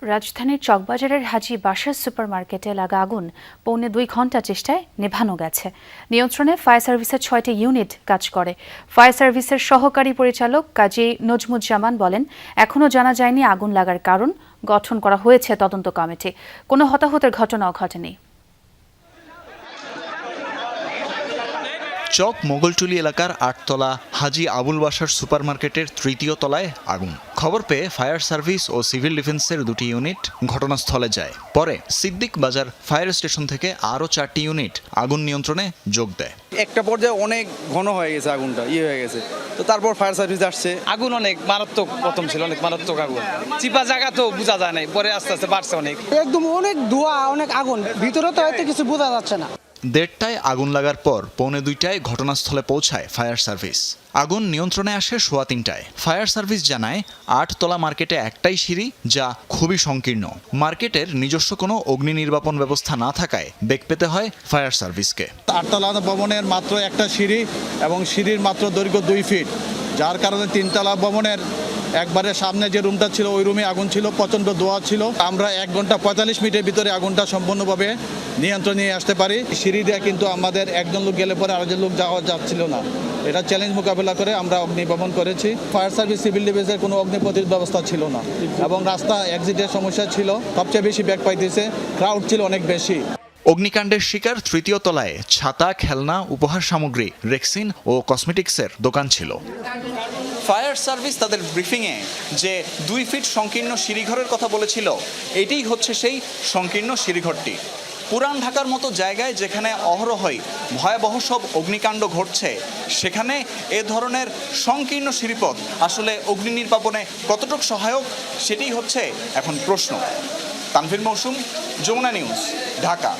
রাজধানীর চকবাজারের হাজী বাসার সুপারমার্কেটে লাগা আগুন পৌনে 2 ঘন্টা চেষ্টায় নেভানো গেছে। নিয়ন্ত্রণে ফায়ার সার্ভিসের 6টি ইউনিট কাজ করে। ফায়ার সার্ভিসের সহকারী পরিচালক কাজী নজমুজ্জামান বলেন, এখনও জানা যায়নি আগুন লাগার কারণ। গঠন করা হয়েছে তদন্ত কমিটি। কোনো হতাহতের ঘটনাও ঘটেনি। চক মোগলটুলি এলাকার 8তলা হাজী আবুল বাশার সুপারমার্কেটের 3য় তলায় আগুন। খবর পেয়ে ফায়ার সার্ভিস ও সিভিল ডিফেন্সের 2টি ইউনিট ঘটনাস্থলে যায়। পরে সিদ্দিক বাজার ফায়ার স্টেশন থেকে আরও 4টি ইউনিট আগুন নিয়ন্ত্রণে যোগ দেয়। একটা পর্যায়ে অনেক ঘন হয়ে গেছে, আগুনটা হয়ে গেছে, তো তারপর ফায়ার সার্ভিস আসছে। আগুন অনেক মারাত্মক, প্রথম ছিল অনেক মারাত্মক আগুন, চিপা জায়গা তো বোঝা যায় নাই, পরে আস্তে আস্তে বাড়ছে অনেক, একদম অনেক ধোঁয়া, অনেক আগুন, ভিতরে তো হয়তো কিছু বোঝা যাচ্ছে না। 1:30টায় আগুন লাগার পর পৌনে 2টায় ঘটনাস্থলে পৌঁছায় ফায়ার সার্ভিস। আগুন নিয়ন্ত্রণে আসে 3:15টায়। ফায়ার সার্ভিস জানায় 8তলা মার্কেটে একটাই সিঁড়ি, যা খুবই সংকীর্ণ। মার্কেটের নিজস্ব কোনো অগ্নি নির্বাপন ব্যবস্থা না থাকায় বেগ পেতে হয় ফায়ার সার্ভিসকে। 8তলা ভবনের মাত্র একটা সিঁড়ি এবং সিঁড়ির মাত্র দৈর্ঘ্য 2 ফিট, যার কারণে 3তলা ভবনের একবারে সামনে যে রুমটা ছিল ওই রুমে আগুন ছিল, প্রচণ্ড ধোঁয়া ছিল। আমরা 1 ঘন্টা 45 মিনিটের ভিতরে আগুনটা সম্পূর্ণভাবে নিয়ন্ত্রণে নিয়ে আসতে পারি। সিঁড়ি দিয়ে কিন্তু আমাদের একজন লোক গেলে পরে আরেকজন লোক যাওয়া যাচ্ছিল না। এটা চ্যালেঞ্জ মোকাবেলা করে আমরা অগ্নিভবন করেছি। ফায়ার সার্ভিস সিভিল ডিফেন্সের কোনো অগ্নি প্রতিরোধ ব্যবস্থা ছিল না এবং রাস্তা এক্সিটের সমস্যা ছিল। সবচেয়ে বেশি ব্যাক পাইতেছে, ক্রাউড ছিল অনেক বেশি। অগ্নিকাণ্ডের শিকার 3য় তলায় ছাতা, খেলনা, উপহার সামগ্রী, রেক্সিন ও কসমেটিক্সের দোকান ছিল। ফায়ার সার্ভিস তাদের ব্রিফিংয়ে যে 2 ফিট সংকীর্ণ সিঁড়িঘরের কথা বলেছিল, এটাই হচ্ছে সেই সংকীর্ণ সিঁড়িঘরটি। পুরান ঢাকার মতো জায়গায় যেখানে অহরহই ভয়াবহ সব অগ্নিকাণ্ড ঘটছে, সেখানে এ ধরনের সংকীর্ণ সিঁড়িপথ আসলে অগ্নি নির্বাপনে কতটুকু সহায়ক, সেটাই হচ্ছে এখন প্রশ্ন। তানভীর মৌসুম, যমুনা নিউজ, ঢাকা।